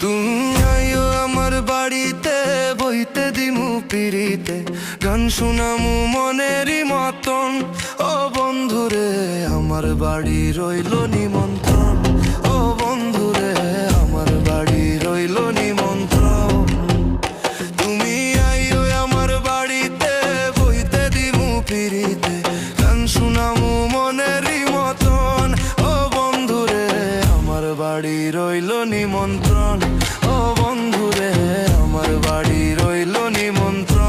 তুমি আইও আমার বাড়িতে, বইতে দিমু পিড়িতে, গান শুনামু মনেরই মতন। ও বন্ধুরে আমার বাড়ি রইল নিমন্ত্রণ, ও বন্ধুরে আমার বাড়ি রইল নিমন্ত্রণ। তুমি আইও আমার বাড়িতে, বইতে দিমু পিড়িতে, গান শুনামু মনেরই মতন। ও বন্ধুরে আমার বাড়ি রইল নিমন্ত্রণ, ও বন্ধুরে আমার বাড়ি রইল নিমন্ত্রণ।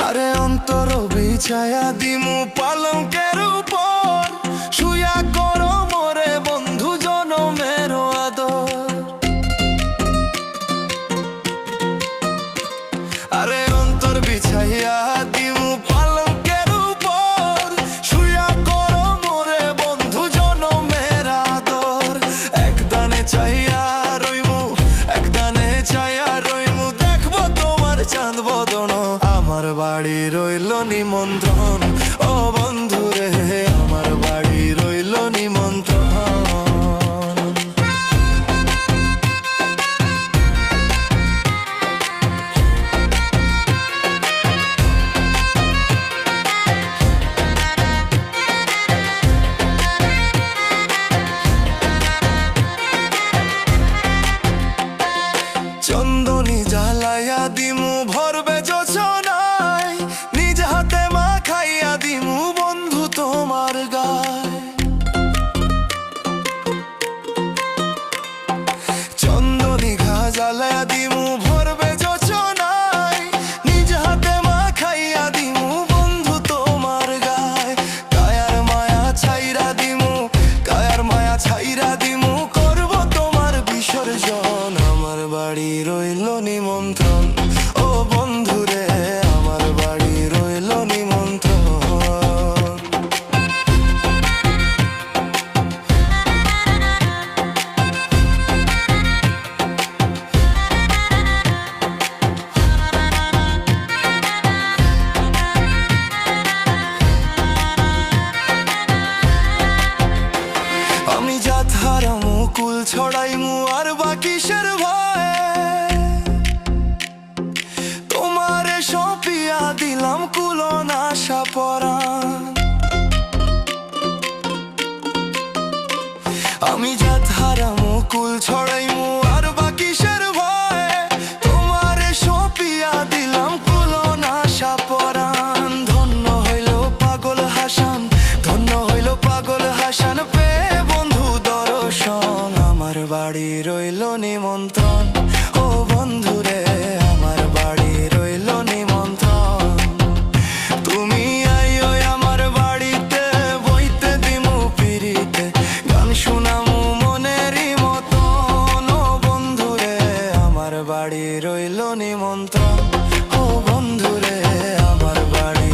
আরে অন্তর বিছায়া দিমু পালঙ্কের উপর, শুয়া করো মোরে বন্ধু জনমের আদর। আরে অন্তর বিছাইয়া দিমু পালঙ্কের উপর, শুয়া করো মোরে বন্ধু জনমের আদর। একদানে চাইয়া রইমু, একদানে চাইয়া রইমু, দেখবো তোমার চাঁদ বদন। আমার বাড়ি রইল নিমন্ত্রণ, ও বন্ধুরে আমার বাড়ি রইল নিমন্ত্রণ। চন্দনী জ্বালাইয়া দিমু ভরবে যোছনায়, নিজ হাতে মাখাইয়া দিমু বন্ধু তোমার গায়। চন্দনী ঘা জ্বালাইয়া দিমু ভরবে যোছনায়, নিজ হাতে মাখাইয়া দিমু বন্ধু তোমার গায়। কায়ার মায়া ছাইরা দিমু, কায়ার মায়া ছাইরা দিমু, করব তোমার বিসর্জন। আমার বাড়ি রইল নিমন্ত্রণ, ও বন্ধুরে আমার বাড়ি রইল নিমন্ত্রণ। আমি জাত হারামু, কুল ছড়াইমু, আর বাকিসের ভয়ে তোমারে সপিয়া দিলাম কুলন আশা পরাণ। আমি জাত হারামু, কুল ছড়াইমু, আর বাকিসের ভয়ে তোমারে সপিয়া দিলাম কুলন আশা পরাণ। ধন্য হইল পাগল হাসান, ধন্য হইল পাগল হাসান, পেয়ে বন্ধু দর্শন। আমার বাড়ি রইল নিমন্ত্রণ, ও বন্ধুরে আমার বাড়ি রইল নিমন্ত্রণ। তুমি আইও আমার বাড়িতে, বইতে দিমু পিড়িতে, গান শুনামু মনেরই মতন। ও বন্ধুরে আমার বাড়ি রইল নিমন্ত্রণ, ও বন্ধুরে আমার বাড়ি